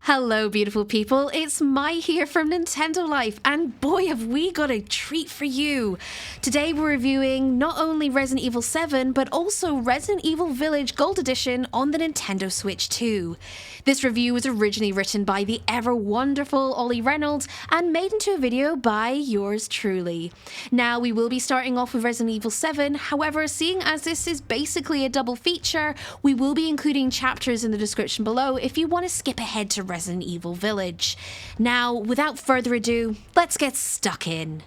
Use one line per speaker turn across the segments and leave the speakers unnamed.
Hello beautiful people, it's Mai here from Nintendo Life, and boy have we got a treat for you. Today we're reviewing not only Resident Evil 7 but also Resident Evil Village Gold Edition on the Nintendo Switch 2. This review was originally written by the ever wonderful Ollie Reynolds and made into a video by yours truly. Now we will be starting off with Resident Evil 7, however seeing as this is basically a double feature, we will be including chapters in the description below if you want to skip ahead to Resident Evil Village. Now, without further ado, let's get stuck in.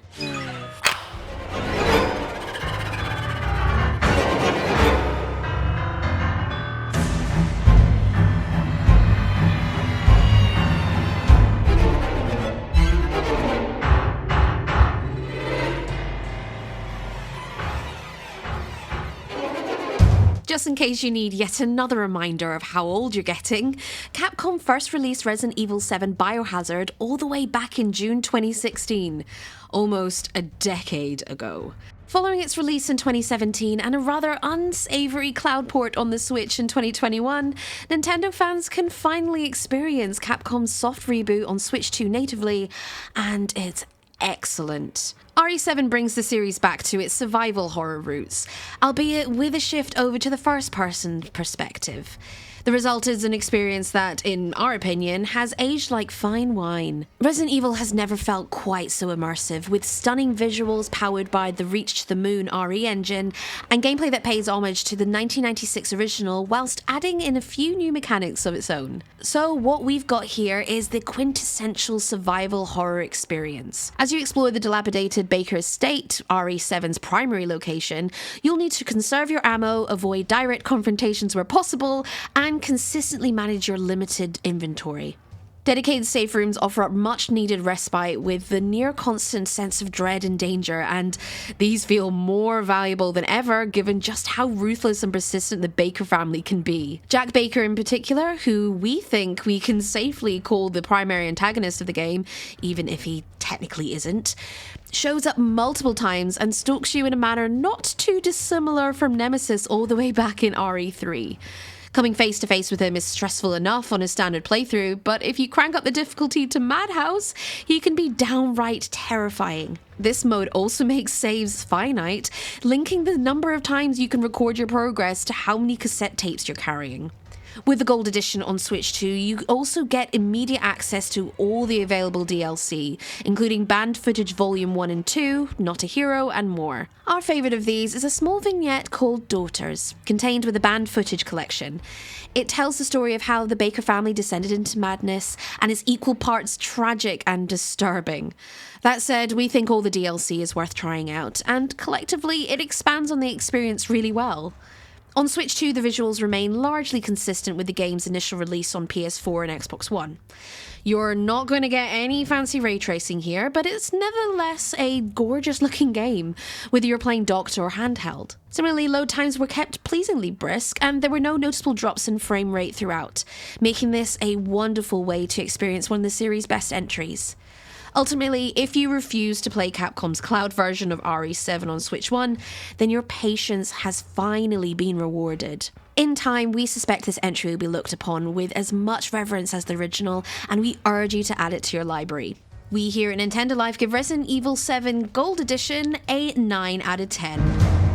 Just in case you need yet another reminder of how old you're getting, Capcom first released Resident Evil 7 Biohazard all the way back in June 2016, almost a decade ago. Following its release in 2017 and a rather unsavoury cloud port on the Switch in 2021, Nintendo fans can finally experience Capcom's soft reboot on Switch 2 natively, and it's excellent. RE7 brings the series back to its survival horror roots, albeit with a shift over to the first-person perspective. The result is an experience that, in our opinion, has aged like fine wine. Resident Evil has never felt quite so immersive, with stunning visuals powered by the Reach to the Moon RE engine, and gameplay that pays homage to the 1996 original whilst adding in a few new mechanics of its own. So what we've got here is the quintessential survival horror experience. As you explore the dilapidated Baker Estate, RE7's primary location, you'll need to conserve your ammo, avoid direct confrontations where possible, and consistently manage your limited inventory. Dedicated safe rooms offer up much needed respite with the near constant sense of dread and danger, and these feel more valuable than ever given just how ruthless and persistent the Baker family can be. Jack Baker in particular, who we think we can safely call the primary antagonist of the game, even if he technically isn't, shows up multiple times and stalks you in a manner not too dissimilar from Nemesis all the way back in RE3. Coming face to face with him is stressful enough on a standard playthrough, but if you crank up the difficulty to Madhouse, he can be downright terrifying. This mode also makes saves finite, linking the number of times you can record your progress to how many cassette tapes you're carrying. With the Gold Edition on Switch 2, you also get immediate access to all the available DLC, including banned footage Volume 1 and 2, Not a Hero, and more. Our favourite of these is a small vignette called Daughters, contained with a banned footage collection. It tells the story of how the Baker family descended into madness, and is equal parts tragic and disturbing. That said, we think all the DLC is worth trying out, and collectively it expands on the experience really well. On Switch 2, the visuals remain largely consistent with the game's initial release on PS4 and Xbox One. You're not going to get any fancy ray tracing here, but it's nevertheless a gorgeous looking game, whether you're playing docked or handheld. Similarly, load times were kept pleasingly brisk, and there were no noticeable drops in frame rate throughout, making this a wonderful way to experience one of the series' best entries. Ultimately, if you refuse to play Capcom's cloud version of RE7 on Switch 1, then your patience has finally been rewarded. In time, we suspect this entry will be looked upon with as much reverence as the original, and we urge you to add it to your library. We here at Nintendo Life give Resident Evil 7 Gold Edition a 9 out of 10.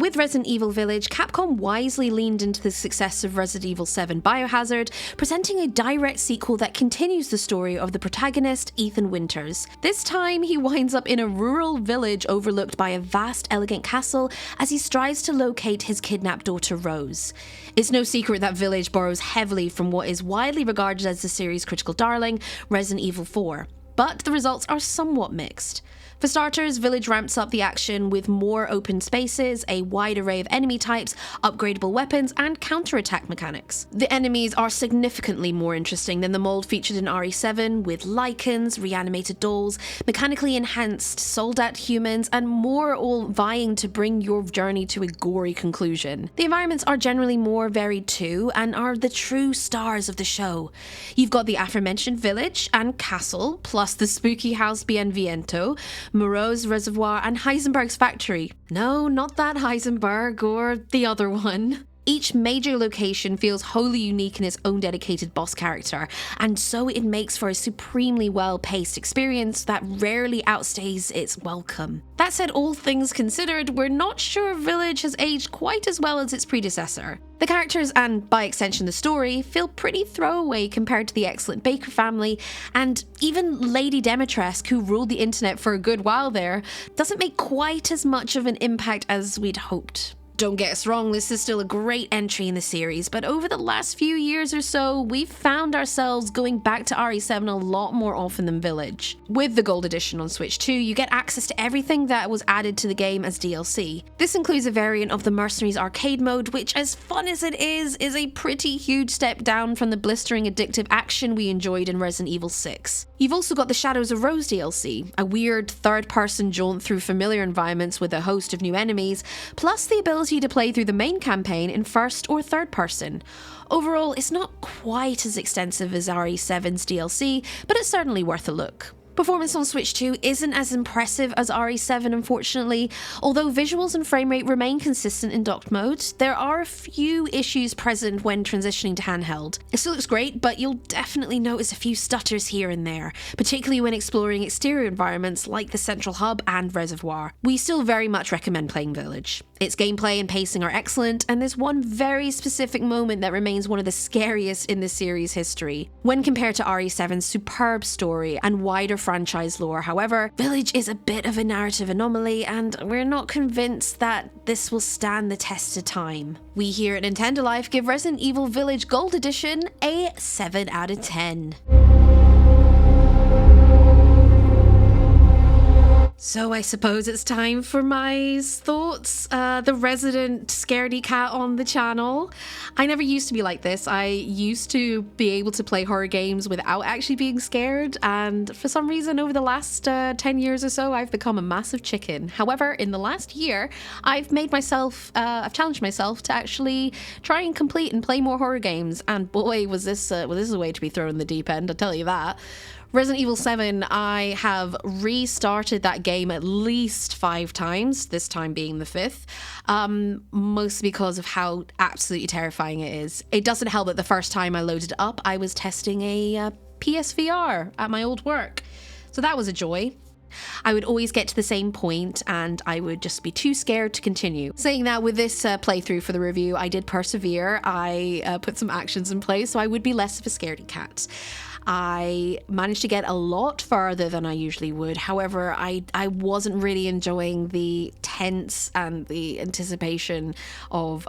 With Resident Evil Village, Capcom wisely leaned into the success of Resident Evil 7 Biohazard, presenting a direct sequel that continues the story of the protagonist, Ethan Winters. This time, he winds up in a rural village overlooked by a vast, elegant castle as he strives to locate his kidnapped daughter, Rose. It's no secret that Village borrows heavily from what is widely regarded as the series' critical darling, Resident Evil 4. But the results are somewhat mixed. For starters, Village ramps up the action with more open spaces, a wide array of enemy types, upgradable weapons, and counterattack mechanics. The enemies are significantly more interesting than the mold featured in RE7, with lichens, reanimated dolls, mechanically enhanced soldat humans, and more, all vying to bring your journey to a gory conclusion. The environments are generally more varied too, and are the true stars of the show. You've got the aforementioned village and castle, plus the spooky house Bienviento, Moreau's reservoir, and Heisenberg's factory. No, not that Heisenberg, or the other one. Each major location feels wholly unique in its own dedicated boss character, and so it makes for a supremely well-paced experience that rarely outstays its welcome. That said, all things considered, we're not sure Village has aged quite as well as its predecessor. The characters, and by extension the story, feel pretty throwaway compared to the excellent Baker family, and even Lady Demetresque, who ruled the internet for a good while there, doesn't make quite as much of an impact as we'd hoped. Don't get us wrong, this is still a great entry in the series, but over the last few years or so, we've found ourselves going back to RE7 a lot more often than Village. With the Gold Edition on Switch 2, you get access to everything that was added to the game as DLC. This includes a variant of the Mercenaries arcade mode, which, as fun as it is a pretty huge step down from the blistering addictive action we enjoyed in Resident Evil 6. You've also got the Shadows of Rose DLC, a weird third-person jaunt through familiar environments with a host of new enemies, plus the ability to play through the main campaign in first or third person. Overall, it's not quite as extensive as RE7's DLC, but it's certainly worth a look. Performance on Switch 2 isn't as impressive as RE7, unfortunately. Although visuals and frame rate remain consistent in docked mode, there are a few issues present when transitioning to handheld. It still looks great, but you'll definitely notice a few stutters here and there, particularly when exploring exterior environments like the central hub and reservoir. We still very much recommend playing Village. Its gameplay and pacing are excellent, and there's one very specific moment that remains one of the scariest in the series' history. When compared to RE7's superb story and wider franchise lore, however, Village is a bit of a narrative anomaly, and we're not convinced that this will stand the test of time. We here at Nintendo Life give Resident Evil Village Gold Edition a 7 out of 10. So I suppose it's time for my thoughts, the resident scaredy cat on the channel. I never used to be like this. I used to be able to play horror games without actually being scared, and for some reason over the last 10 years or so, I've become a massive chicken. However, in the last year, I've challenged myself to actually try and complete and play more horror games, and boy, was this a way to be thrown in the deep end, I'll tell you that. Resident Evil 7, I have restarted that game at least 5 times, this time being the 5th, mostly because of how absolutely terrifying it is. It doesn't help that the first time I loaded it up, I was testing a PSVR at my old work, so that was a joy. I would always get to the same point and I would just be too scared to continue. Saying that, with this playthrough for the review, I did persevere. I put some actions in place so I would be less of a scaredy cat. I managed to get a lot further than I usually would. However, I wasn't really enjoying the tense and the anticipation of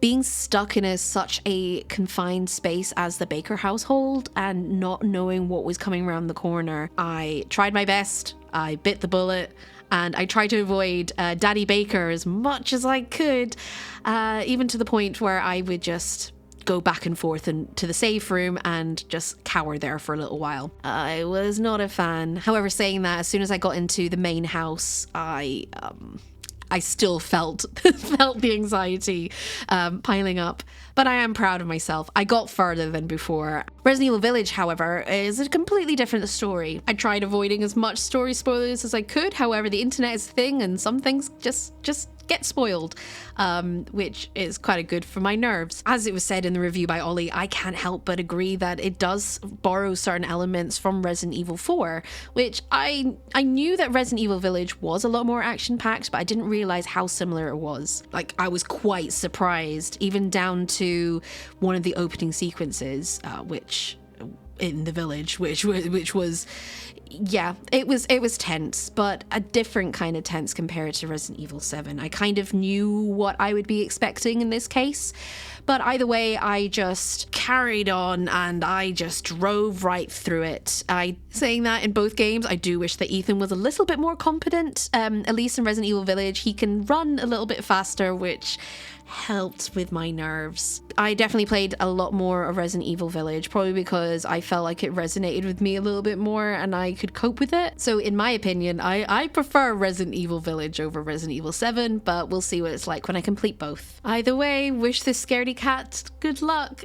being stuck in such a confined space as the Baker household and not knowing what was coming around the corner. I tried my best, I bit the bullet, and I tried to avoid Daddy Baker as much as I could, even to the point where I would just go back and forth to the safe room and just cower there for a little while. I was not a fan. However, saying that, as soon as I got into the main house, I still felt the anxiety piling up, but I am proud of myself. I got further than before. Resident Evil Village, however, is a completely different story. I tried avoiding as much story spoilers as I could. However, the internet is a thing and some things just get spoiled, which is quite good for my nerves. As it was said in the review by Ollie, I can't help but agree that it does borrow certain elements from Resident Evil 4, which I knew that Resident Evil Village was a lot more action-packed, but I didn't realize how similar it was. Like, I was quite surprised, even down to one of the opening sequences, which in the village, which was Yeah, it was tense, but a different kind of tense compared to Resident Evil 7. I kind of knew what I would be expecting in this case, but either way, I just carried on and I just drove right through it. Saying that in both games, I do wish that Ethan was a little bit more competent. At least in Resident Evil Village, he can run a little bit faster, which helped with my nerves. I definitely played a lot more of Resident Evil Village, probably because I felt like it resonated with me a little bit more and I could cope with it. So in my opinion, I prefer Resident Evil Village over Resident Evil 7, but we'll see what it's like when I complete both. Either way, wish this scaredy cat good luck.